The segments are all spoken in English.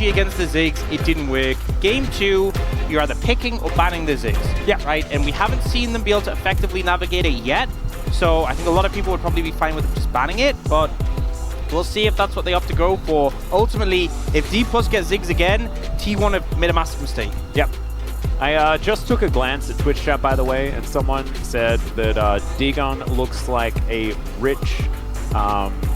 strategy against the Ziggs, it didn't work. Game 2, you're either picking or banning the Ziggs. Yeah. Right? And we haven't seen them be able to effectively navigate it yet. So I think a lot of people would probably be fine with just banning it, but we'll see if that's what they opt to go for. Ultimately, if D+ gets Ziggs again, T1 have made a massive mistake. Yep. I just took a glance at Twitch chat, by the way, and someone said that Dagon looks like a rich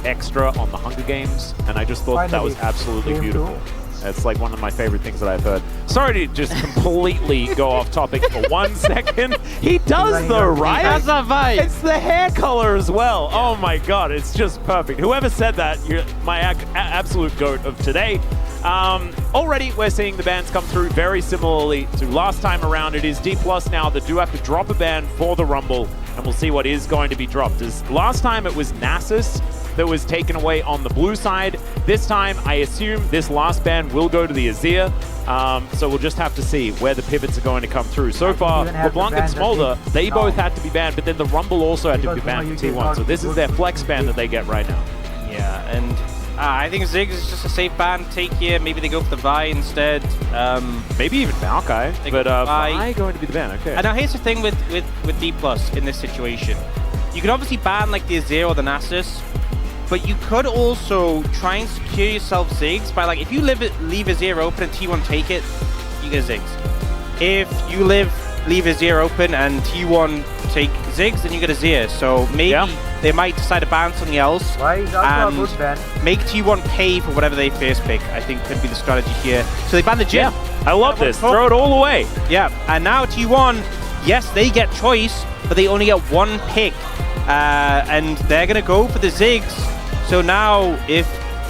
extra on the Hunger Games, and I just thought that was absolutely beautiful. It's like one of my favorite things that I've heard. Sorry to just completely go off topic for 1 second. He does though, right? He has that vibe. It's the hair color as well. Oh my god, it's just perfect. Whoever said that, you're my absolute GOAT of today. Already we're seeing the bans come through very similarly to last time around. It is D+ now that do have to drop a ban for the Rumble, and we'll see what is going to be dropped. As last time it was Nasus that was taken away on the blue side. This time, I assume this last ban will go to the Azir. So we'll just have to see where the pivots are going to come through. So far, LeBlanc and Smolder, they both had to be banned, but then the Rumble also had to be banned for T1. So this is their flex ban that they get right now. Yeah, and I think Ziggs is just a safe ban to take here. Maybe they go for the Vi instead. Maybe even Maokai, but Vi going to be the ban, okay. And now here's the thing with D+ in this situation. You can obviously ban like the Azir or the Nasus, but you could also try and secure yourself Ziggs by, like, if you leave Azir open and T1 take it, you get Ziggs. If you leave Azir open and T1 take Ziggs, then you get Azir. So maybe they might decide to ban something else and make T1 pay for whatever they first pick. I think could be the strategy here. So they ban the Jhin. Yeah, I love this. Throw it all away. Yeah, and now T1, yes, they get choice, but they only get one pick. And they're going to go for the Ziggs. So now, if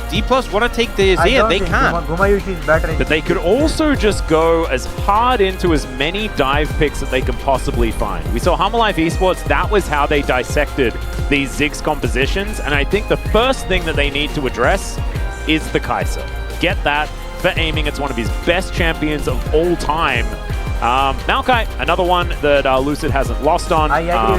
D+ want to take the Azir, they can. But they could also just go as hard into as many dive picks that they can possibly find. We saw Hummerlife Esports, that was how they dissected these Ziggs compositions. And I think the first thing that they need to address is the Kai'Sa. Get that for aiming. It's one of his best champions of all time. Maokai, another one that Lucid hasn't lost on.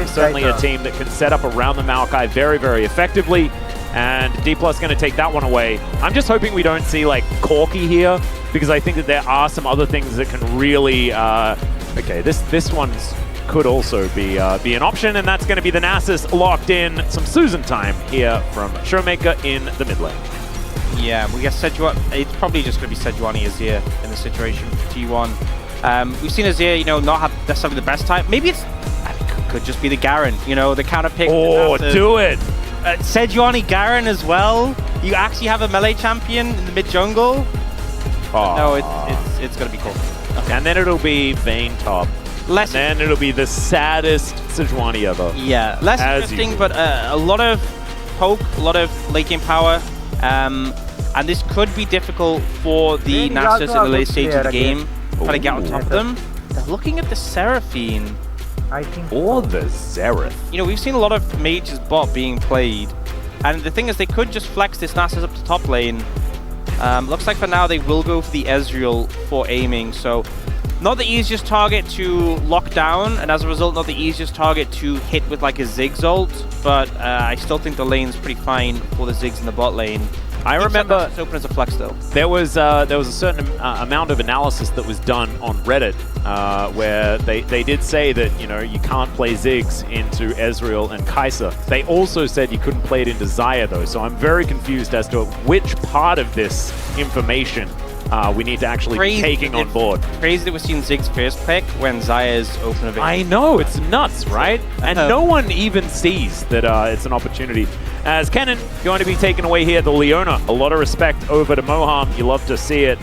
Certainly a team that can set up around the Maokai very, very effectively. And D+ going to take that one away. I'm just hoping we don't see like Corki here, because I think that there are some other things that can really... okay, this one's could also be an option, and that's going to be the Nasus locked in. Some Susan time here from Showmaker in the mid lane. Yeah, we got Sejuani. It's probably just going to be Sejuani Azir in the situation for T1. We've seen Azir, you know, not have necessarily the best time. Maybe it's could just be the Garen, you know, the counter pick. Oh, do it! Sejuani Garen as well. You actually have a melee champion in the mid jungle. Oh. No, it's going to be cool. Okay. And then it'll be Vayne top. And then it'll be the saddest Sejuani ever. Yeah, less interesting, but a lot of poke, a lot of late game power. And this could be difficult for the Nasus in the late stage of the game. Trying to get on top of them. They're looking at the Seraphine. Or the Xerath. You know, we've seen a lot of mages bot being played. And the thing is, they could just flex this Nasus up to top lane. Looks like for now they will go for the Ezreal for aiming. So, not the easiest target to lock down, and as a result, not the easiest target to hit with like a Ziggs ult. But I still think the lane's pretty fine for the Ziggs in the bot lane. I remember open as a flex though. There was a certain amount of analysis that was done on Reddit where they did say that, you know, you can't play Ziggs into Ezreal and Kai'Sa. They also said you couldn't play it into Xayah though, so I'm very confused as to which part of this information we need to actually be taking on board. Crazy that we're seeing Ziggs first pick when Xayah's open a bit. I know, it's nuts, right? And no one even sees that it's an opportunity. As Kennen going to be taken away here, the Leona. A lot of respect over to Moham. You love to see it.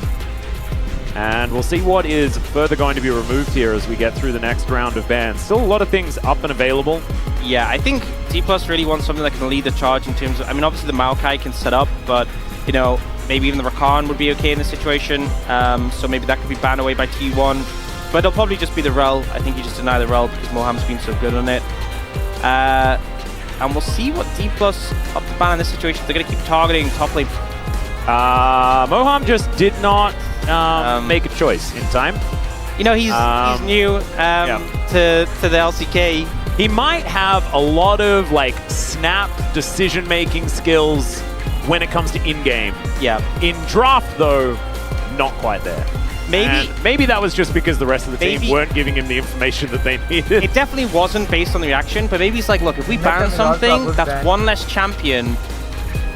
And we'll see what is further going to be removed here as we get through the next round of bans. Still a lot of things up and available. Yeah, I think D+ really wants something that can lead the charge in terms of... I mean, obviously the Maokai can set up, but, you know, maybe even the Rakan would be okay in this situation. So maybe that could be banned away by T1. But it'll probably just be the Rel. I think you just deny the Rel because Moham's been so good on it. And we'll see what D+ up to ban in this situation. They're going to keep targeting top lane. Moham just did not make a choice in time. You know, he's new to the LCK. He might have a lot of like snap decision-making skills when it comes to in-game. Yeah. In draft, though, not quite there. Maybe that was just because the rest of the team weren't giving him the information that they needed. It definitely wasn't based on the reaction, but maybe he's like, look, if we ban something, that's one less champion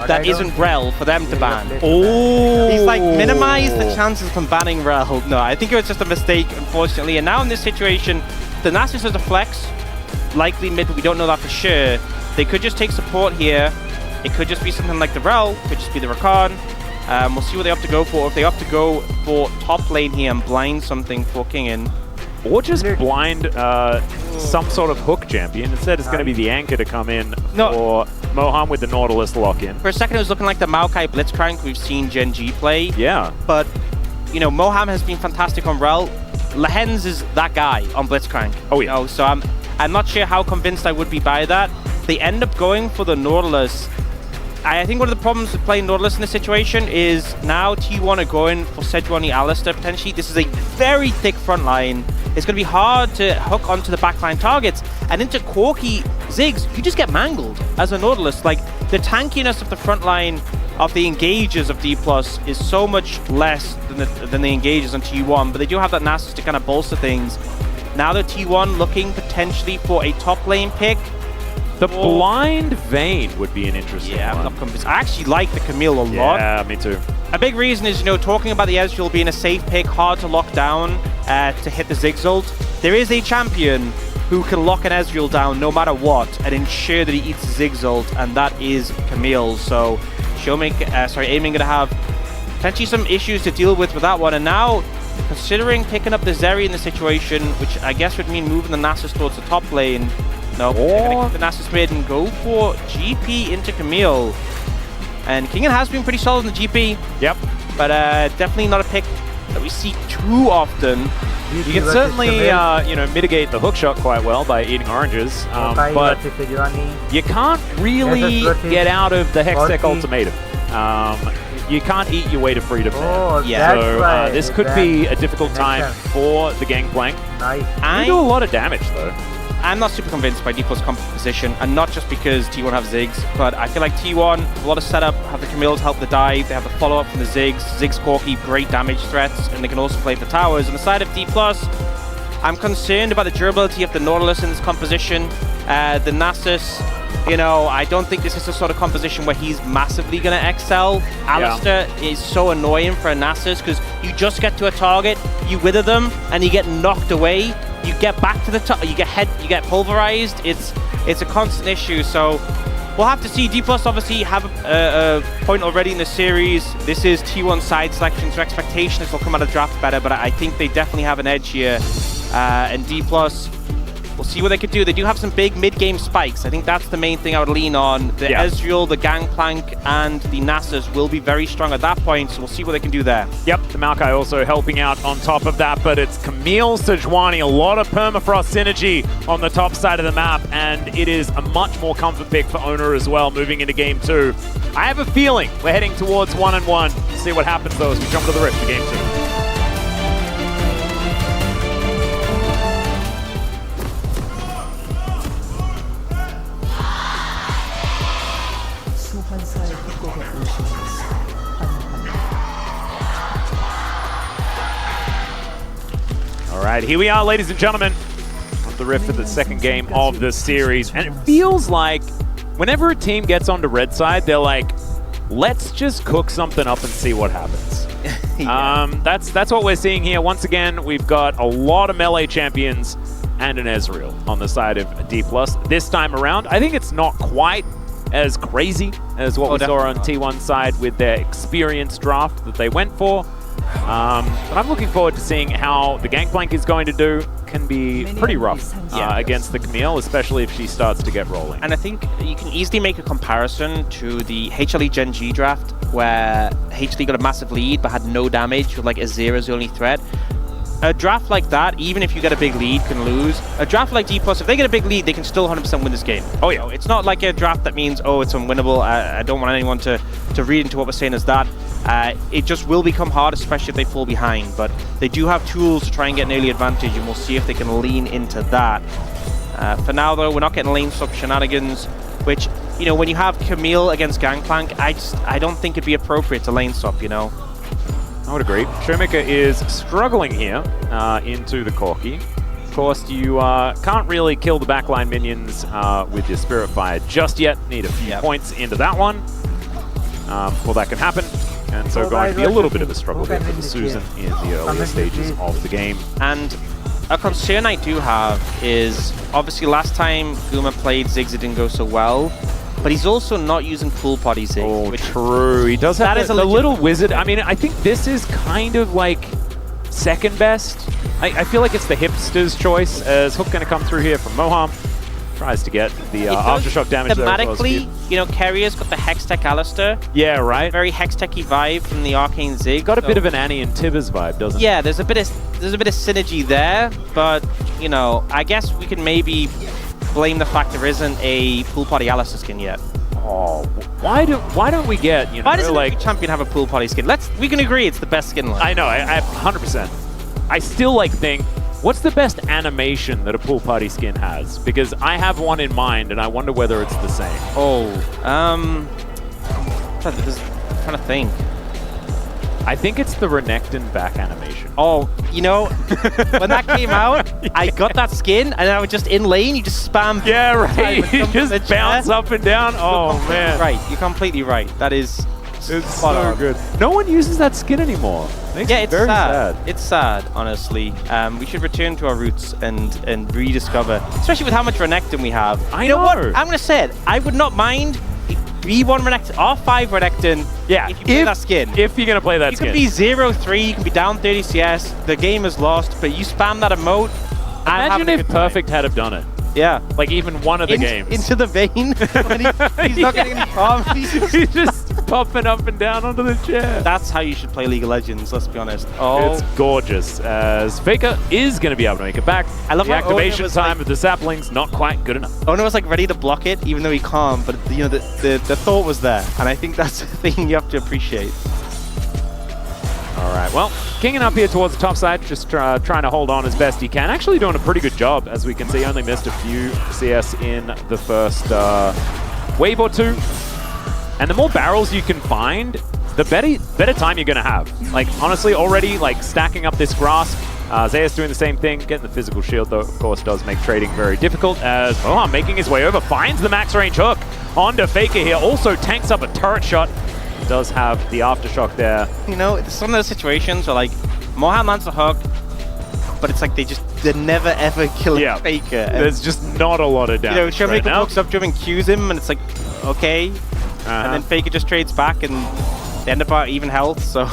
that isn't Rel for them to ban. Oh! He's like, minimize the chances from banning Rel. No, I think it was just a mistake, unfortunately. And now in this situation, the Nasus has a flex, likely mid, but we don't know that for sure. They could just take support here. It could just be something like the Rel, could just be the Rakan. We'll see what they opt to go for. If they opt to go for top lane here and blind something for Kingin. Or just blind some sort of hook champion. Instead, it's going to be the anchor to come in for Moham with the Nautilus lock-in. For a second, it was looking like the Maokai Blitzcrank we've seen Gen G play. Yeah. But, you know, Moham has been fantastic on Rel. Lehens is that guy on Blitzcrank. Oh, yeah. You know, so I'm not sure how convinced I would be by that. They end up going for the Nautilus. I think one of the problems with playing Nautilus in this situation is now T1 are going for Sejuani Alistair potentially. This is a very thick front line. It's going to be hard to hook onto the backline targets. And into Corki Ziggs, you just get mangled as a Nautilus. Like, the tankiness of the front line of the engages of D+ is so much less than the engages on T1, but they do have that Nasus to kind of bolster things. Now that T1 looking potentially for a top lane pick. The blind Vayne would be an interesting one. I'm not convinced. I actually like the Camille a lot. Yeah, me too. A big reason is, you know, talking about the Ezreal being a safe pick, hard to lock down to hit the Ziggs ult. There is a champion who can lock an Ezreal down no matter what and ensure that he eats the Ziggs ult, and that is Camille. So Aiming going to have potentially some issues to deal with that one. And now, considering picking up the Zeri in the situation, which I guess would mean moving the Nasus towards the top lane. No, they're going to keep the Nasus mid and go for GP into Camille. And Kingin has been pretty solid in the GP. Yep. But definitely not a pick that we see too often. You can certainly, you know, mitigate the hookshot quite well by eating oranges, but you can't really get out of the Hextech ultimatum. You can't eat your way to freedom there. So this could be a difficult time for the Gangplank. They do a lot of damage though. I'm not super convinced by D+'s composition, and not just because T1 have Ziggs, but I feel like T1, a lot of setup, have the Camille to help the dive, they have the follow-up from the Ziggs, Ziggs Corki, great damage threats, and they can also play the towers. On the side of D+, I'm concerned about the durability of the Nautilus in this composition. The Nasus, you know, I don't think this is the sort of composition where he's massively going to excel. Alistair is so annoying for a Nasus, because you just get to a target, you wither them, and you get knocked away. You get back to the top, you get pulverized. It's a constant issue. So we'll have to see. D+ obviously have a point already in the series. This is T1 side selection, so expectation is they'll come out of draft better, but I think they definitely have an edge here. And D+, we'll see what they could do. They do have some big mid-game spikes. I think that's the main thing I would lean on. The Ezreal, the Gangplank, and the Nasus will be very strong at that point, so we'll see what they can do there. Yep, the Maokai also helping out on top of that, but it's Camille Sejuani, a lot of permafrost synergy on the top side of the map, and it is a much more comfort pick for Owner as well, moving into Game 2. I have a feeling we're heading towards 1-1. See what happens though as we jump to the Rift for Game 2. All right, here we are, ladies and gentlemen, on the Rift for the second game of the series. And it feels like whenever a team gets onto red side, they're like, let's just cook something up and see what happens. That's what we're seeing here. Once again, we've got a lot of melee champions and an Ezreal on the side of D+. This time around, I think it's not quite as crazy as what we saw on T1 side with their experience draft that they went for. But I'm looking forward to seeing how the Gangplank is going to do. Can be pretty rough against the Camille, especially if she starts to get rolling. And I think you can easily make a comparison to the HLE Gen G draft, where HLE got a massive lead but had no damage with like Azir as the only threat. A draft like that, even if you get a big lead, can lose. A draft like D+, if they get a big lead, they can still 100% win this game. Oh yeah, it's not like a draft that means, oh, it's unwinnable. I don't want anyone to read into what we're saying as that. It just will become hard, especially if they fall behind. But they do have tools to try and get an early advantage, and we'll see if they can lean into that. For now, though, we're not getting lane swap shenanigans, which, you know, when you have Camille against Gangplank, I don't think it'd be appropriate to lane swap, you know. I would agree. Showmaker is struggling here into the Corki. Of course, you can't really kill the backline minions with your Spirit Fire just yet. Need a few points into that one before that can happen. And so going to be a little bit of a struggle here for the Susan in the earlier stages of the game. And a concern I do have is, obviously last time Guma played Ziggs, it didn't go so well. But he's also not using Pool Potty Ziggs. Oh, true. He does have the little wizard. I mean, I think this is kind of like second best. I feel like it's the hipster's choice, as Hook going to come through here from Moham. Tries to get the aftershock damage there. Thematically, you know, Carrier's got the Hextech Alistair. Yeah, right. Very Hextech-y vibe from the Arcane Zig. Got a bit of an Annie and Tibbers vibe, doesn't it? Yeah, there's a bit of synergy there, but you know, I guess we can maybe blame the fact there isn't a Pool Potty Alistair skin yet. Oh, why don't we get, you know, why doesn't like every champion have a Pool Potty skin? We can agree it's the best skin line. I know, I 100%. I still like think, what's the best animation that a Pool Party skin has? Because I have one in mind, and I wonder whether it's the same. I'm trying to think. I think it's the Renekton back animation. Oh, you know, when that came out, I got that skin, and I was just in lane, you just spam. Yeah, right. You just bounce up and down. Oh, man. Right, you're completely right. That is... It's so good. No one uses that skin anymore. Makes yeah, it's very sad. It's sad, honestly. We should return to our roots and rediscover, especially with how much Renekton we have. You know what? I'm going to say it. I would not mind B1 Renekton, R5 Renekton, if you play that skin. If you're going to play that skin. You can be 0-3, you can be down 30 CS, the game is lost, but you spam that emote. Imagine if Perfect had have done it. Yeah. Like even one of the games. Into the vein. He's not getting any farm. He's just popping up and down onto the chair. That's how you should play League of Legends, let's be honest. Oh. It's gorgeous, as Faker is going to be able to make it back. I love the activation time of the saplings, not quite good enough. Ono was like ready to block it, even though he can't, but you know, the thought was there, and I think that's the thing you have to appreciate. All right, well, kinging up here towards the top side, just trying to hold on as best he can. Actually doing a pretty good job, as we can see. Only missed a few CS in the first wave or two. And the more barrels you can find, the better time you're going to have. Like, honestly, already, like, stacking up this grasp. Zaya's doing the same thing. Getting the physical shield, though, of course, does make trading very difficult, as Moham making his way over, finds the max range hook onto Faker here. Also tanks up a turret shot. Does have the aftershock there. You know, it's some of those situations where like Moham lands a hook, but it's like they're never ever killing Faker. And there's just not a lot of damage. You know, Showmaker hooks up to him and cues him, and it's like, okay. And then Faker just trades back, and they end up at even health. So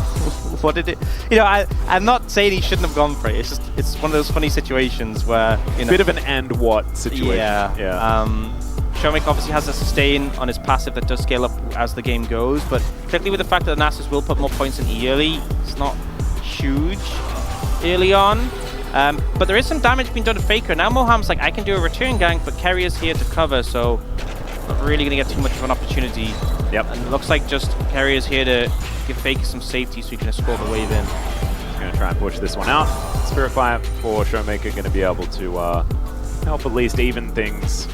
what did it? You know, I'm not saying he shouldn't have gone for it. It's just one of those funny situations where, you know, bit of an and what situation. Yeah. Showmaker obviously has a sustain on his passive that does scale up as the game goes, but particularly with the fact that the Nasus will put more points in E early, it's not huge early on. But there is some damage being done to Faker. Now Moham's like, I can do a return gank, but Carrier's here to cover, so not really going to get too much of an opportunity. Yep. And it looks like just Carrier's here to give Faker some safety so he can escort the wave in. He's going to try and push this one out. Spirit Fire for Showmaker going to be able to help at least even things.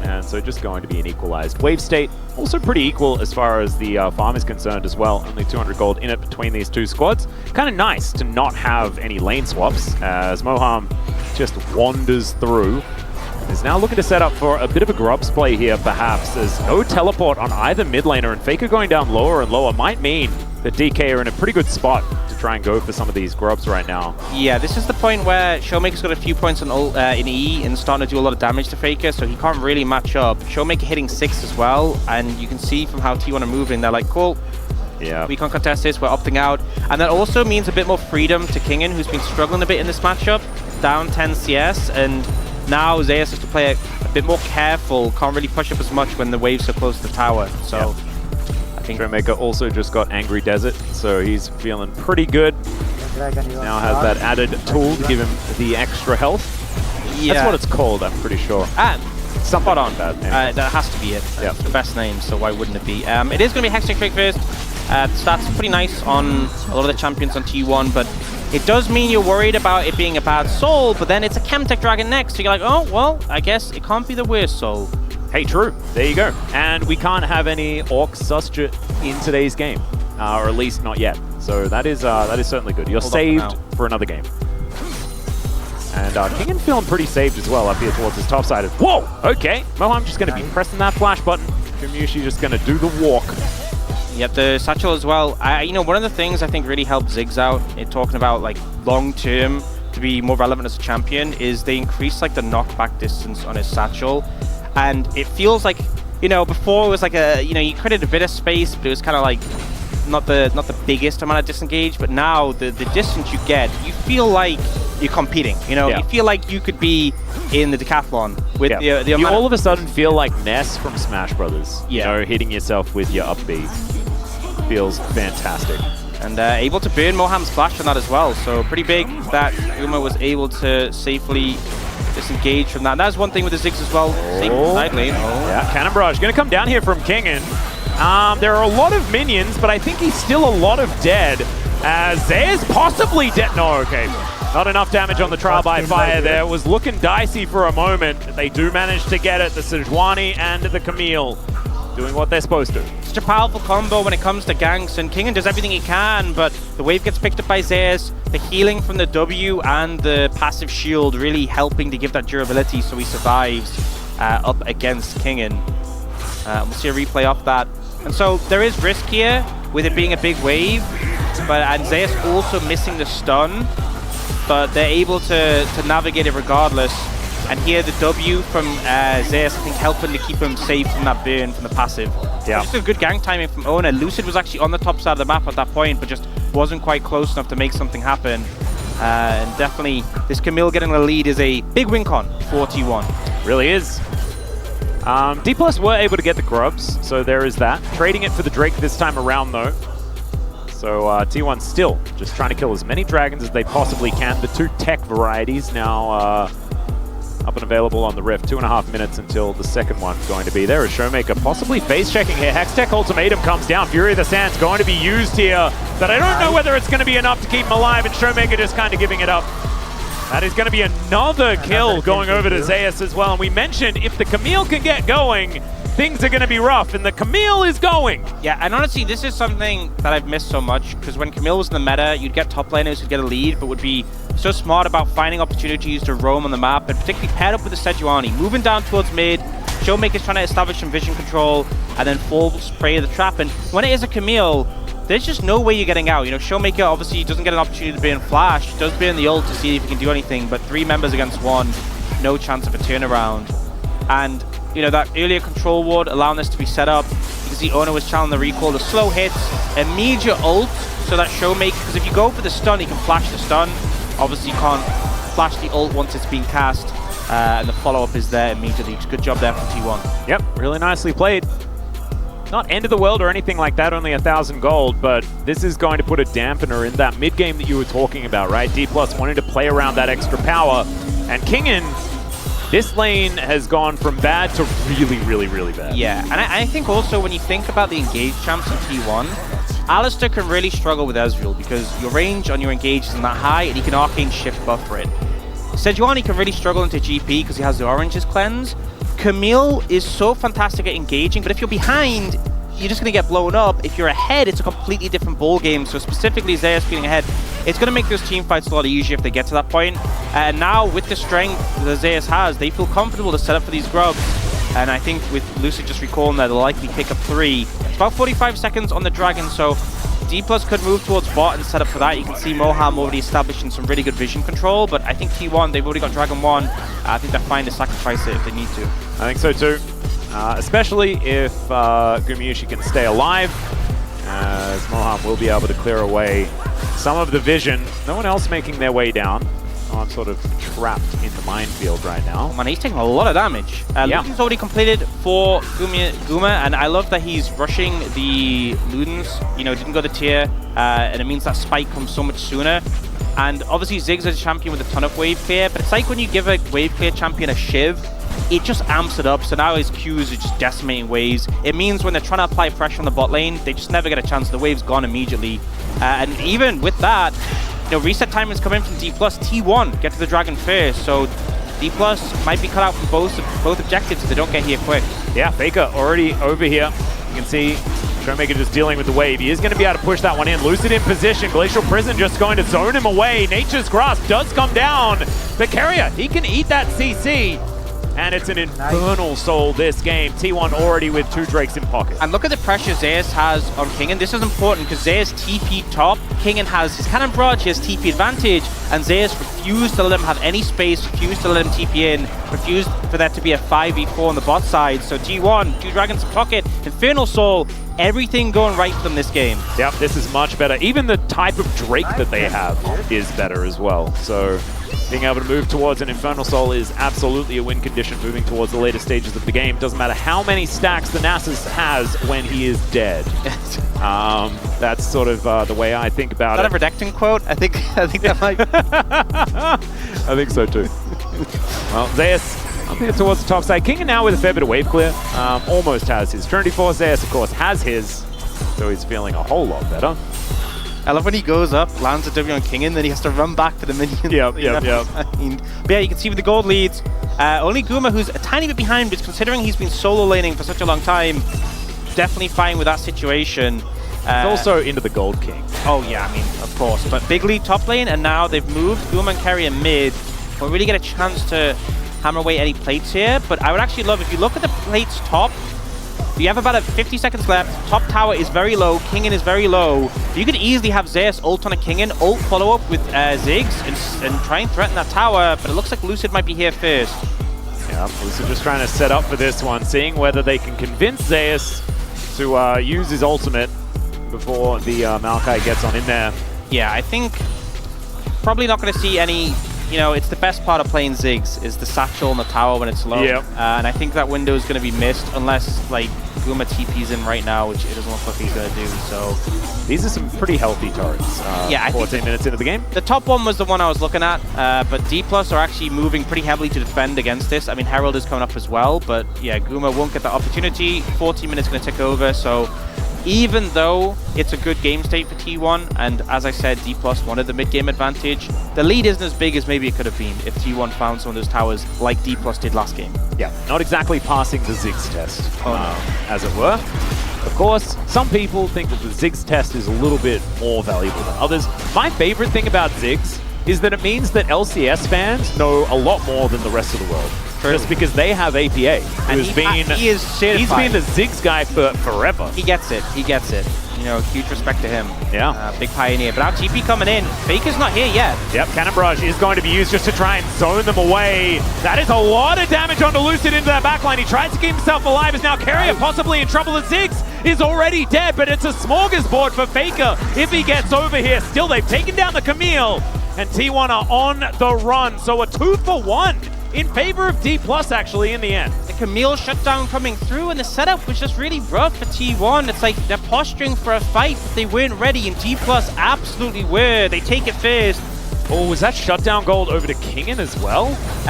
And so just going to be an equalized wave state. Also pretty equal as far as the farm is concerned as well. Only 200 gold in it between these two squads. Kind of nice to not have any lane swaps, as Moham just wanders through. Is now looking to set up for a bit of a grubs play here, perhaps. There's no teleport on either mid laner, and Faker going down lower and lower might mean that DK are in a pretty good spot to try and go for some of these grubs right now. Yeah, this is the point where Showmaker's got a few points in E and starting to do a lot of damage to Faker, so he can't really match up. Showmaker hitting 6 as well, and you can see from how T1 are moving, they're like, cool, we can't contest this, we're opting out. And that also means a bit more freedom to Kingen, who's been struggling a bit in this matchup, down 10 CS, and now Zayas has to play a bit more careful, can't really push up as much when the wave's so close to the tower, so... Showmaker also just got Angry Desert, so he's feeling pretty good. Now has that added tool to give him the extra health. Yeah. That's what it's called, I'm pretty sure. Spot on. That has to be it. Yep. It's the best name, so why wouldn't it be? It is going to be Hextech Trick first. The stats are pretty nice on a lot of the champions on T1, but it does mean you're worried about it being a bad soul, but then it's a Chemtech Dragon next, so you're like, oh, well, I guess it can't be the worst soul. Hey, true. There you go. And we can't have any Orc Susture in today's game. or at least not yet. So that is certainly good. You're saved for another game. And Kingen feeling pretty saved as well up here towards his top side. Whoa! Okay, Moham just going to be pressing that flash button. Gumayusi just going to do the walk. Yep, the satchel as well. You know, one of the things I think really helped Ziggs out in talking about like long term to be more relevant as a champion is they increased like the knockback distance on his satchel, and it feels like, you know, before it was like a, you know, you created a bit of space, but it was kind of like not the biggest amount of disengage. But now the distance you get, you feel like you're competing. You know, you feel like you could be in the decathlon with the you all of a sudden feel like Ness from Smash Brothers. You know, hitting yourself with your up B feels fantastic. And able to burn Moham's flash on that as well. So pretty big that Guma was able to safely disengage from that. And that's one thing with the Ziggs as well. Safe side lane. Yeah, Cannon Barrage going to come down here from Kingen. There are a lot of minions, but I think he's still a lot of dead. Zeus possibly dead. No, okay. Not enough damage on the trial by fire there. It was looking dicey for a moment. They do manage to get it. The Sejuani and the Camille doing what they're supposed to. Such a powerful combo when it comes to ganks, and Kingen does everything he can, but the wave gets picked up by Zeus. The healing from the W and the passive shield really helping to give that durability so he survives up against Kingen. We'll see a replay off that. And so there is risk here with it being a big wave, and Zeus also missing the stun, but they're able to navigate it regardless. And here the W from Zeus, I think, helping to keep him safe from that burn from the passive. Yeah. Just a good gank timing from Owner. Lucid was actually on the top side of the map at that point, but just wasn't quite close enough to make something happen. And definitely, this Camille getting the lead is a big win con for T1. Really is. D+ were able to get the grubs, so there is that. Trading it for the Drake this time around, though. So T1 still just trying to kill as many dragons as they possibly can. The two tech varieties now up and available on the Rift. 2.5 minutes until the second one's going to be there. As Showmaker possibly face checking here. Hextech Ultimatum comes down. Fury of the Sands going to be used here, but I don't know whether it's going to be enough to keep him alive, and Showmaker just kind of giving it up. That is going to be another kill going over to Zeus as well. And we mentioned if the Camille can get going, things are going to be rough, and the Camille is going. Yeah, and honestly, this is something that I've missed so much, because when Camille was in the meta, you'd get top laners who'd get a lead, but would be so smart about finding opportunities to roam on the map, and particularly paired up with the Sejuani, moving down towards mid. Showmaker's trying to establish some vision control, and then full spray of the trap. And when it is a Camille, there's just no way you're getting out. You know, Showmaker obviously doesn't get an opportunity to burn flash, does burn the ult to see if he can do anything, but 3 members against 1, no chance of a turnaround. And you know, that earlier control ward allowing this to be set up. You can see Owner was channeling the recall, the slow hits, immediate ult, so that Showmaker, because if you go for the stun, he can flash the stun. Obviously you can't flash the ult once it's been cast, and the follow-up is there immediately. Good job there from T1. Yep, really nicely played. Not end of the world or anything like that, only 1,000 gold, but this is going to put a dampener in that mid-game that you were talking about, right? D+ wanting to play around that extra power, and Kingen, this lane has gone from bad to really, really, really bad. Yeah, and I think also when you think about the engage champs in T1, Alistar can really struggle with Ezreal because your range on your engage isn't that high, and he can arcane shift buffer it. Sejuani can really struggle into GP because he has the oranges cleanse. Camille is so fantastic at engaging, but if you're behind, you're just going to get blown up. If you're ahead, it's a completely different ball game. So specifically Zeus being ahead, it's going to make those team fights a lot easier if they get to that point. And now with the strength that Zeus has, they feel comfortable to set up for these grubs. And I think with Lucid just recalling that, they'll likely pick up 3. It's about 45 seconds on the Dragon, so D+ could move towards bot and set up for that. You can see Moham already establishing some really good vision control, but I think T1, they've already got Dragon 1. I think they're fine to sacrifice it if they need to. I think so too. Especially if Gumayusi can stay alive, as Moham will be able to clear away some of the vision. No one else making their way down. I'm sort of trapped in the minefield right now. Oh man, he's taking a lot of damage. Luden's already completed for Guma, and I love that he's rushing the Ludens. You know, didn't go to tier, and it means that spike comes so much sooner. And obviously Ziggs is a champion with a ton of wave clear, but it's like when you give a wave clear champion a shiv, it just amps it up, so now his Qs are just decimating waves. It means when they're trying to apply pressure on the bot lane, they just never get a chance. The wave's gone immediately. And even with that, you know, reset time is coming from D+. T1 get to the Dragon first, so D+ might be cut out from both objectives if they don't get here quick. Yeah, Faker already over here. You can see Showmaker just dealing with the wave. He is going to be able to push that one in. Lucid in position. Glacial Prison just going to zone him away. Nature's Grasp does come down. But Carrier, he can eat that CC. And it's an infernal soul this game. T1 already with 2 Drakes in pocket. And look at the pressure Zeus has on Kingen. This is important because Zeus TP top. Kingen has his cannon barrage, he has TP advantage, and Zeus refused to let him have any space, refused to let him TP in, refused for that to be a 5v4 on the bot side. So T1, 2 Dragons in pocket, Infernal Soul, everything going right for them this game. Yep, this is much better. Even the type of Drake that they have is better as well. So being able to move towards an Infernal Soul is absolutely a win condition moving towards the later stages of the game. Doesn't matter how many stacks the Nasus has when he is dead. That's sort of the way I think about it. Is that a Redacting quote? I think that might... I think so too. Well, Zeus up here towards the top side. King now with a fair bit of wave clear. Almost has his Trinity Force. Zeus, of course, has his. So he's feeling a whole lot better. I love when he goes up, lands a W on Kingen, then he has to run back to the minions. Yep. But yeah, you can see with the gold leads, only Guma, who's a tiny bit behind, but considering he's been solo laning for such a long time, definitely fine with that situation. He's also into the Gold King. Oh yeah, I mean, of course. But big lead top lane, and now they've moved Guma and Carrier mid. We'll really get a chance to hammer away any plates here, but I would actually love, if you look at the plates top, you have about 50 seconds left. Top tower is very low. Kingen is very low. You could easily have Zeus ult on a Kingen, ult follow up with Ziggs, and try and threaten that tower, but it looks like Lucid might be here first. Yeah, Lucid just trying to set up for this one, seeing whether they can convince Zeus to use his ultimate before the Maokai gets on in there. Yeah, I think probably not going to see any. You know, it's the best part of playing Ziggs is the satchel on the tower when it's low. Yep. And I think that window is going to be missed unless, like, Guma TP's in right now, which it doesn't look like he's going to do, so... These are some pretty healthy turrets. Yeah, I 14 minutes into the game. The top one was the one I was looking at, but D+ are actually moving pretty heavily to defend against this. I mean, Herald is coming up as well, but yeah, Guma won't get the opportunity. 14 minutes going to tick over, so... Even though it's a good game state for T1, and as I said, D+ wanted the mid-game advantage, the lead isn't as big as maybe it could have been if T1 found some of those towers like D+ did last game. Yeah, not exactly passing the Ziggs test, as it were. Of course, some people think that the Ziggs test is a little bit more valuable than others. My favorite thing about Ziggs is that it means that LCS fans know a lot more than the rest of the world. True. Just because they have APA, and he's been the Ziggs guy for forever. He gets it. You know, huge respect to him. Yeah. Big pioneer. But now TP coming in. Faker's not here yet. Yep, Cannon Barrage is going to be used just to try and zone them away. That is a lot of damage onto Lucid into that backline. He tries to keep himself alive as now Carrier possibly in trouble. And Ziggs is already dead, but it's a smorgasbord for Faker if he gets over here. Still, they've taken down the Camille, and T1 are on the run. So a 2-for-1 in favor of D+ actually in the end. The Camille shutdown coming through, and the setup was just really rough for T1. It's like they're posturing for a fight, but they weren't ready, and D+ absolutely were. They take it first. Oh, was that shutdown gold over to Kingen as well?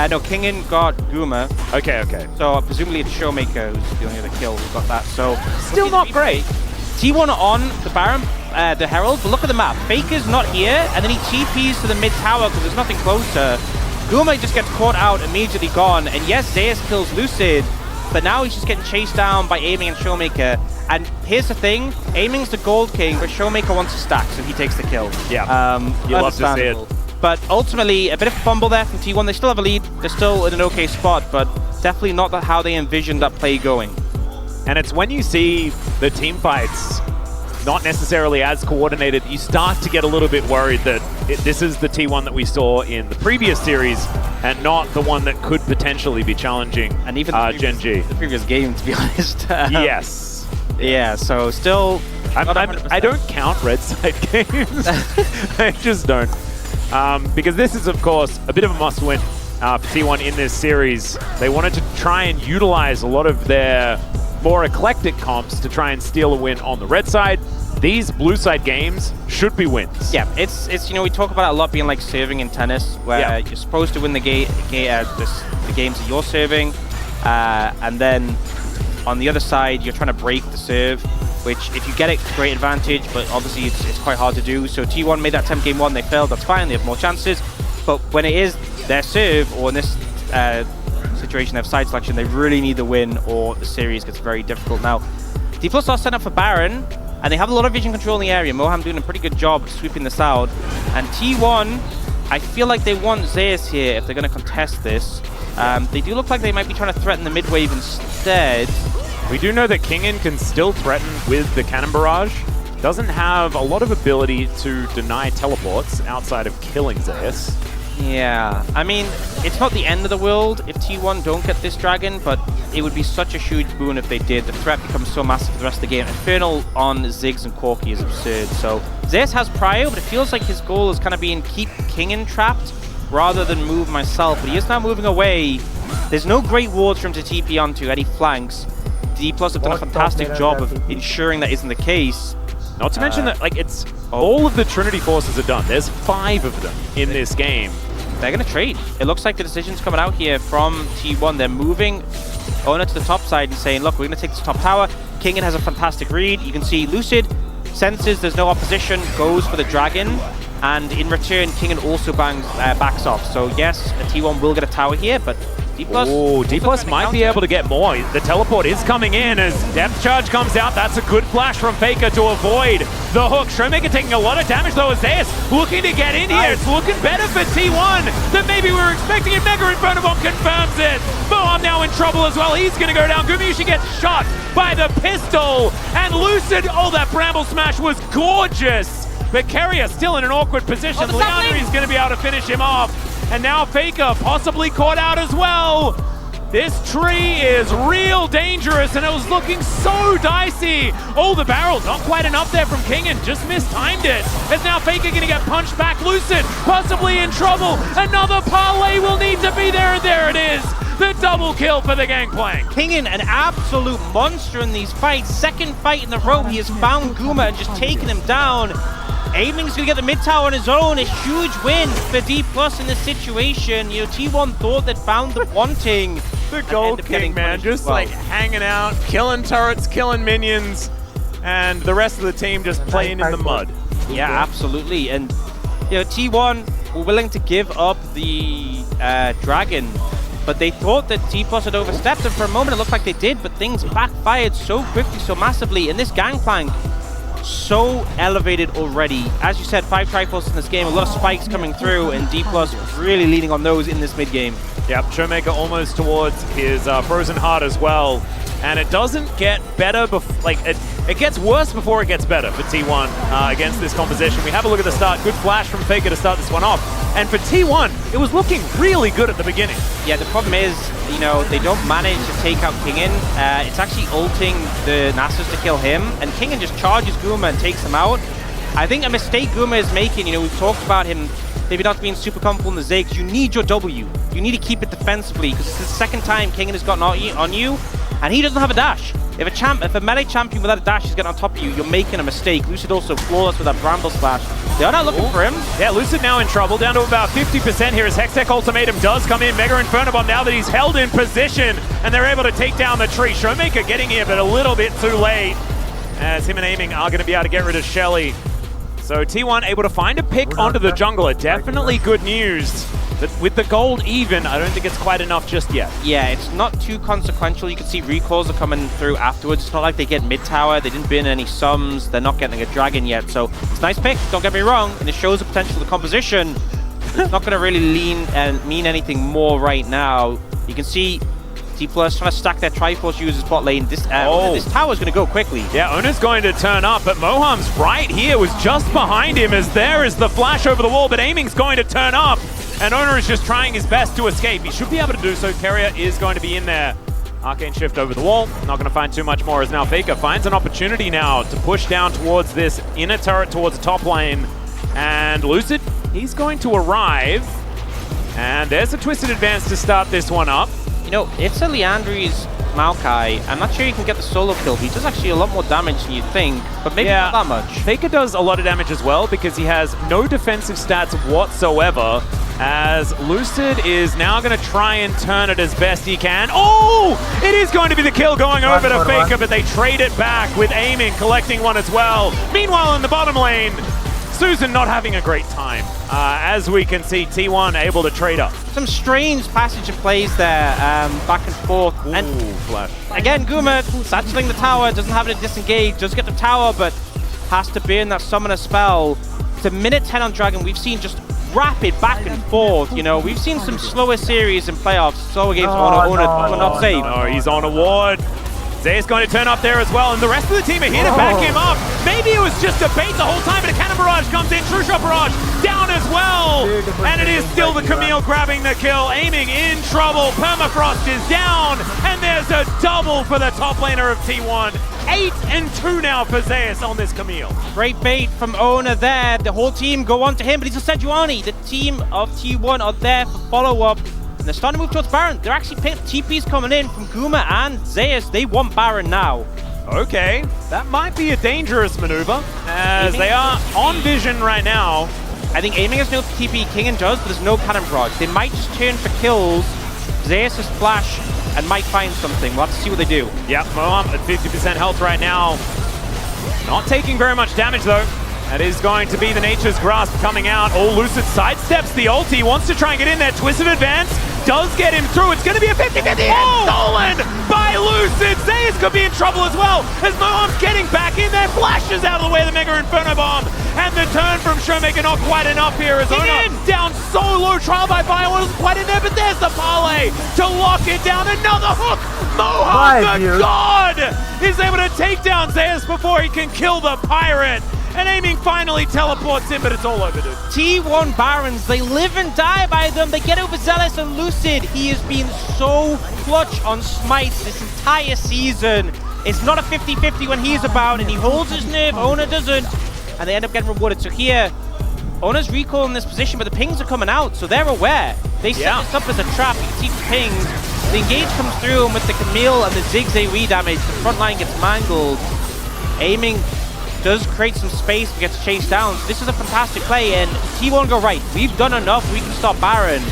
No, Kingen got Guma. Okay. So presumably it's Showmaker who's the only other kill who got that. So still not great. T1 on the Baron, the Herald, but look at the map. Faker's not here, and then he TPs to the mid tower because there's nothing closer. Guma just gets caught out, immediately gone, and yes, Zeus kills Lucid, but now he's just getting chased down by Aiming and Showmaker. And here's the thing, Aiming's the Gold King, but Showmaker wants to stack, so he takes the kill. Yeah, you love to see it. But ultimately, a bit of a fumble there from T1. They still have a lead, they're still in an okay spot, but definitely not how they envisioned that play going. And it's when you see the team fights not necessarily as coordinated, you start to get a little bit worried that this is the T1 that we saw in the previous series and not the one that could potentially be challenging and even Gen G. The previous game, to be honest. Yes. Yeah, so still... I don't count red side games. I just don't. Because this is, of course, a bit of a must-win for T1 in this series. They wanted to try and utilize a lot of their more eclectic comps to try and steal a win on the red side. These blue side games should be wins. Yeah, it's you know, we talk about it a lot being like serving in tennis, where you're supposed to win the games that you're serving, and then on the other side you're trying to break the serve, which if you get it, great advantage, but obviously it's quite hard to do. So T1 made that attempt game one, they failed, that's fine, they have more chances, but when it is their serve, or in this situation they have side selection, they really need the win or the series gets very difficult. Now, D+ are set up for Baron, and they have a lot of vision control in the area. Moham doing a pretty good job sweeping this out. And T1, I feel like they want Zeus here if they're going to contest this. They do look like they might be trying to threaten the mid wave instead. We do know that Kingen can still threaten with the Cannon Barrage. Doesn't have a lot of ability to deny teleports outside of killing Zeus. Yeah, I mean, it's not the end of the world if T1 don't get this dragon, but it would be such a huge boon if they did. The threat becomes so massive for the rest of the game. Infernal on Ziggs and Corki is absurd. So Zeus has prio, but it feels like his goal is kind of being keep Kingen trapped rather than move myself. But he is now moving away. There's no great wards for him to TP onto any flanks. D+ have done a fantastic job of ensuring that isn't the case. Not to mention that, like, it's all of the Trinity forces are done. There's 5 of them in this game. They're going to trade. It looks like the decision's coming out here from T1. They're moving Owner to the top side and saying, look, we're going to take this top tower. Kingen has a fantastic read. You can see Lucid senses there's no opposition, goes for the dragon. And in return, Kingen also backs off. So yes, T1 will get a tower here, but D+. Oh, D+ might be able to get more. The teleport is coming in as Depth Charge comes out. That's a good flash from Faker to avoid the hook. Showmaker taking a lot of damage though as Zeus looking to get in here. It's looking better for T1 than maybe we were expecting. And Mega Inferno Bomb confirms it. Moham now in trouble as well. He's going to go down. Gumayusi gets shot by the pistol. And Lucid, oh, that Bramble Smash was gorgeous. But Carrier still in an awkward position. Leandri is going to be able to finish him off. And now Faker possibly caught out as well. This tree is real dangerous, and it was looking so dicey. Oh, the barrel, not quite enough there from Kingen, just mistimed it. As now Faker going to get punched back. Lucid, possibly in trouble. Another parlay will need to be there, and there it is. The double kill for the Gangplank. Kingen, an absolute monster in these fights. Second fight in the row, he has found Guma and just taken him down. Aiming's gonna get the mid tower on his own. A huge win for D+ in this situation. You know, T1 thought they'd found the wanting. The Gold King, man, just like hanging out, killing turrets, killing minions, and the rest of the team just playing in the mud. Yeah, absolutely. And you know, T1 were willing to give up the dragon, but they thought that D+ had overstepped, and for a moment it looked like they did, but things backfired so quickly, so massively. And this Gangplank, so elevated already. As you said, 5 Triforces in this game, a lot of spikes coming through, and D+ really leaning on those in this mid game. Yep, Showmaker almost towards his Frozen Heart as well. And it doesn't get better, it gets worse before it gets better for T1 against this composition. We have a look at the start. Good flash from Faker to start this one off. And for T1, it was looking really good at the beginning. Yeah, the problem is, you know, they don't manage to take out Kingen. It's actually ulting the Nasus to kill him, and Kingen just charges Guma and takes him out. I think a mistake Guma is making, you know, we've talked about him maybe not being super comfortable in the Ziggs. You need your W. You need to keep it defensively, because it's the second time Kingen has gotten on you, and he doesn't have a dash. If a melee champion without a dash is getting on top of you, you're making a mistake. Lucid also flawless with that Bramble Splash. They are not looking for him. Yeah, Lucid now in trouble, down to about 50% here as Hextech Ultimatum does come in. Mega Inferno Bomb now that he's held in position, and they're able to take down the tree. Showmaker getting here, but a little bit too late, as him and Aiming are going to be able to get rid of Shelly. So T1 able to find a pick onto the jungler. Definitely good news. But with the gold even, I don't think it's quite enough just yet. Yeah, it's not too consequential. You can see recalls are coming through afterwards. It's not like they get mid-tower. They didn't bin any sums. They're not getting a dragon yet. So it's a nice pick, don't get me wrong. And it shows the potential of the composition. It's not going to really mean anything more right now. You can see D+ trying to stack their Triforce users bot lane. This tower's going to go quickly. Yeah, Ona's going to turn up, but Moham's right here, was just behind him as there is the flash over the wall, but Aiming's going to turn up. And Ona is just trying his best to escape. He should be able to do so. Carrier is going to be in there. Arcane Shift over the wall. Not going to find too much more as now Faker finds an opportunity now to push down towards this inner turret towards the top lane. And Lucid, he's going to arrive. And there's a Twisted Advance to start this one up. You know, it's a Leandri's Maokai. I'm not sure you can get the solo kill. He does actually a lot more damage than you think, but maybe not that much. Faker does a lot of damage as well because he has no defensive stats whatsoever. As Lucid is now going to try and turn it as best he can. Oh! It is going to be the kill going over to Faker, but they trade it back with Aiming collecting one as well. Meanwhile, in the bottom lane, Susan not having a great time. As we can see, T1 able to trade up. Some strange passage of plays there, back and forth. Ooh, and flash. again, Guma satcheling the tower, doesn't have it disengage, does get the tower, but has to burn that summoner spell. It's a minute 10 on Dragon. We've seen just rapid back and forth, you know. We've seen some slower series in playoffs, slower games on not safe. No, he's on a ward. Zay's going to turn up there as well, and the rest of the team are here to back him up. Maybe it was just a bait the whole time, but a cannon barrage comes in. True shot barrage down as well. And it is still the Camille grabbing the kill, aiming in trouble. Permafrost is down, and there's a double for the top laner of T1. 8 and 2 now for Zeus on this Camille. Great bait from Ona there. The whole team go on to him, but he's a Sejuani. The team of T1 are there for follow-up. And they're starting to move towards Baron. They're actually TP's coming in from Guma and Zeus. They want Baron now. Okay, that might be a dangerous maneuver, as they are on vision right now. I think aiming has no TP, King and does, but there's no cannon barrage. They might just turn for kills. Zeus has flash and might find something. We'll have to see what they do. Yep, Moham at 50% health right now. Not taking very much damage though. That is going to be the Nature's Grasp coming out. Oh, Lucid sidesteps the ulti, wants to try and get in there. Twist of advance, does get him through. It's going to be a 50-50 stolen by Lucid. Zeus could be in trouble as well, as Moham's getting back in there. Flashes out of the way of the Mega Inferno Bomb. And the turn from Showmaker not quite enough here, as Ona down so low. Trial by fire wasn't quite in there, but there's the parlay to lock it down. Another hook. Moham, the god, is able to take down Zeus before he can kill the pirate. And aiming finally teleports in, but it's all over, dude. T1 Barons, they live and die by them. They get overzealous and Lucid. He has been so clutch on smites this entire season. It's not a 50-50 when he's about, and he holds his nerve. Ona doesn't, and they end up getting rewarded. So here, Ona's recall in this position, but the pings are coming out, so they're aware. They set this up as a trap. You can see the pings. The engage comes through, and with the Camille and the Ziggs AoE damage, the front line gets mangled. Aiming does create some space but gets chased down. So this is a fantastic play, and T1 go right. We've done enough, we can stop Baron.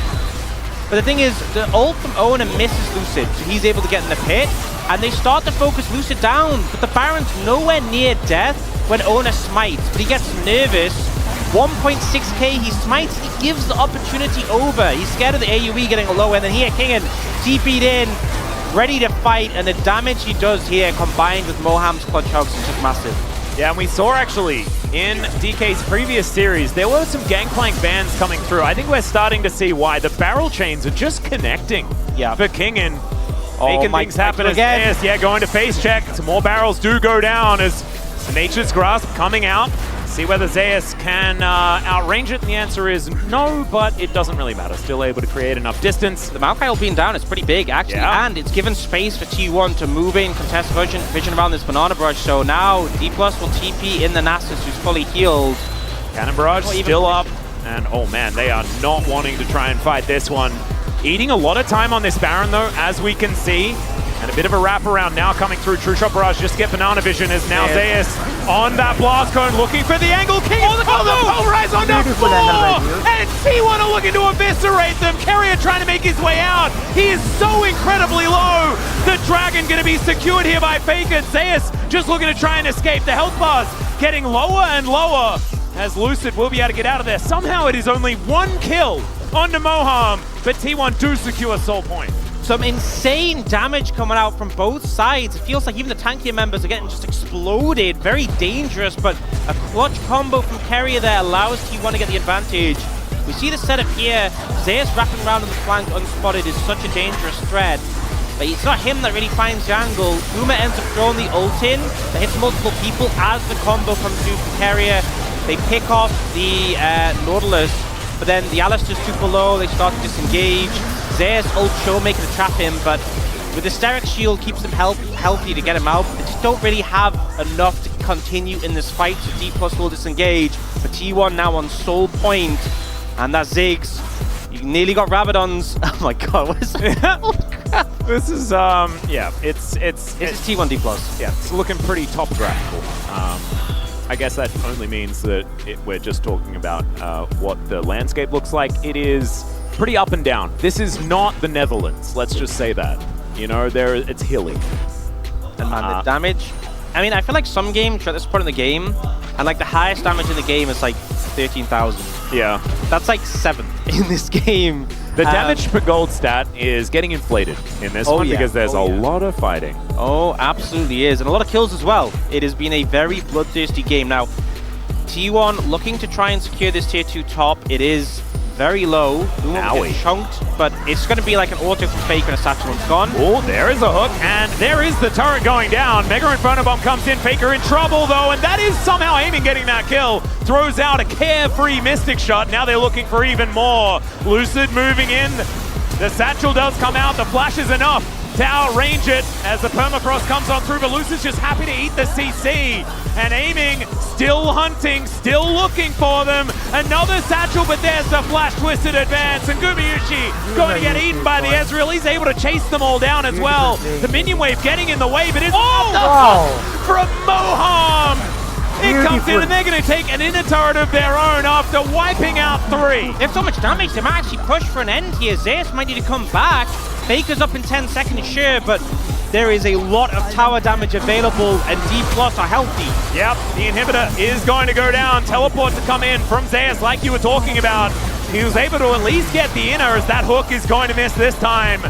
But the thing is, the ult from Ona misses Lucid, so he's able to get in the pit, and they start to focus Lucid down, but the Baron's nowhere near death when Ona smites, but he gets nervous. 1.6k, he smites, he gives the opportunity over. He's scared of the AoE getting low, and then here, Kingen TP'd in, ready to fight, and the damage he does here combined with Moham's clutch hugs is just massive. Yeah, and we saw actually in DK's previous series, there were some Gangplank bans coming through. I think we're starting to see why. The barrel chains are just connecting for Kingen. Making things happen again. Going to face check. Some more barrels do go down as Nature's Grasp coming out. See whether Zeus can outrange it, and the answer is no, but it doesn't really matter. Still able to create enough distance. The Maokai being down is pretty big, actually, and it's given space for T1 to move in, contest vision around this Banana Barrage. So now D+ will TP in the Nasus, who's fully healed. Cannon Barrage still up, and oh man, they are not wanting to try and fight this one. Eating a lot of time on this Baron though, as we can see. And a bit of a wraparound now coming through. True Shot Barrage just get Banana Vision as now Zeus on that blast cone looking for the angle. King the Polarize on the floor! And T1 are looking to eviscerate them. Carrier trying to make his way out. He is so incredibly low. The Dragon going to be secured here by Faker. Zeus just looking to try and escape. The health bars getting lower and lower as Lucid will be able to get out of there. Somehow it is only one kill onto Moham, but T1 do secure Soul Point. Some insane damage coming out from both sides. It feels like even the tankier members are getting just exploded. Very dangerous, but a clutch combo from Carrier there allows T1 to get the advantage. We see the setup here. Zeus wrapping around on the flank unspotted is such a dangerous threat. But it's not him that really finds the angle. Guma ends up throwing the ult in that hits multiple people as the combo comes through from Carrier. They pick off the Nautilus, but then the Alistair's too below. They start to disengage. Zeus ult Showmaker to trap him, but with the Steric Shield keeps him healthy to get him out. They just don't really have enough to continue in this fight, so D+ will disengage. But T1 now on Soul Point, and that Ziggs. You nearly got Rabadons. Oh my god, what is it? This is, this is T1 D+. Yeah, it's looking pretty topographical. I guess that only means that we're just talking about what the landscape looks like. It is pretty up and down. This is not the Netherlands, let's just say that. You know, it's hilly. And man, the damage. I mean, I feel like some games at this point in the game, and like the highest damage in the game is like 13,000. Yeah. That's like 7th in this game. The damage per gold stat is getting inflated in this one because there's a lot of fighting. Oh, absolutely is. And a lot of kills as well. It has been a very bloodthirsty game. Now, T1 looking to try and secure this tier 2 top. It is very low. Chunked, but it's going to be like an auto from Faker and a satchel one's gone. Oh, there is a hook, and there is the turret going down. Mega Inferno Bomb comes in. Faker in trouble, though, and that is somehow aiming, getting that kill. Throws out a carefree Mystic Shot. Now they're looking for even more. Lucid moving in. The satchel does come out. The flash is enough to outrange it as the permafrost comes on through, but Lucid's just happy to eat the CC. And aiming, still hunting, still looking for them. Another satchel, but there's the flash twisted advance, and Gumayushi going to get eaten by the Ezreal. He's able to chase them all down as well. The minion wave getting in the way, but it's from Moham! It comes in, and they're going to take an inner turret of their own after wiping out 3. They have so much damage, they might actually push for an end here. Zeus might need to come back. Faker's up in 10 seconds, sure, but there is a lot of tower damage available, and D+ are healthy. Yep, the inhibitor is going to go down. Teleport to come in from Zeus, like you were talking about. He was able to at least get the inner, as that hook is going to miss this time.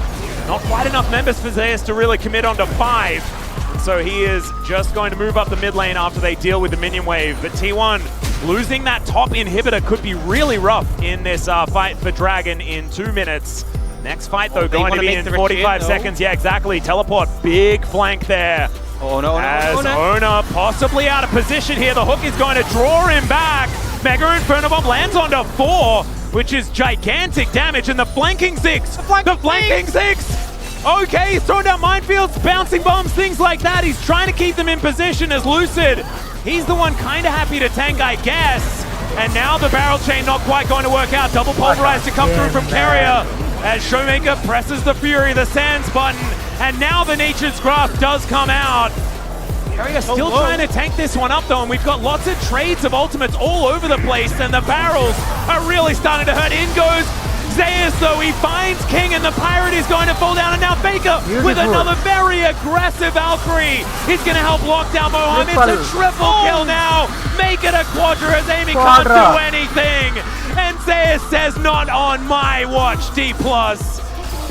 Not quite enough members for Zeus to really commit onto 5. So he is just going to move up the mid lane after they deal with the minion wave. But T1 losing that top inhibitor could be really rough in this fight for Dragon in 2 minutes. Next fight, though, going to be in 45 seconds. Yeah, exactly. Teleport, big flank there. Oh, no, as Ona possibly out of position here. The hook is going to draw him back. Mega Inferno Bomb lands onto 4, which is gigantic damage. And the flanking 6. The flanking 6! Okay, he's throwing down minefields, bouncing bombs, things like that. He's trying to keep them in position as Lucid. He's the one kind of happy to tank, I guess. And now the barrel chain not quite going to work out. Double pulverize to come through from Carrier as Showmaker presses the Fury, the Sands button. And now the Nature's Grasp does come out. Carrier still trying to tank this one up, though, and we've got lots of trades of ultimates all over the place, and the barrels are really starting to hurt. In goes Zeus, though. He finds King, and the Pirate is going to fall down, and now Faker with another very aggressive Valkyrie. He's going to help lock down Moham. It's a triple kill now. Make it a quadra as Amy can't do anything. And Zeus says, not on my watch, D+.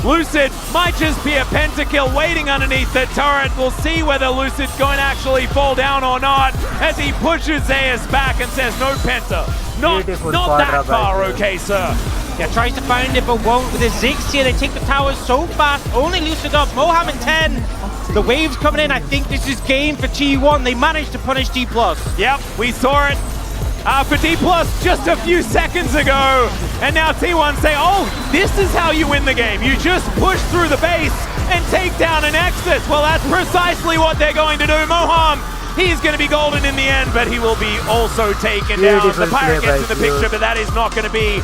Lucid might just be a pentakill waiting underneath the turret. We'll see whether Lucid's going to actually fall down or not as he pushes Zeus back and says, no penta. Not that far, okay, sir. Yeah, tries to find it, but won't. With the Ziggs here, they take the towers so fast. Only Lucid up. Moham in 10. The wave's coming in. I think this is game for T1. They managed to punish D+. Yep, we saw it for D+ just a few seconds ago. And now T1 say, oh, this is how you win the game. You just push through the base and take down an Nexus. Well, that's precisely what they're going to do. Moham, he's going to be golden in the end, but he will be also taken down. The Pirate gets in the picture, but that is not going to be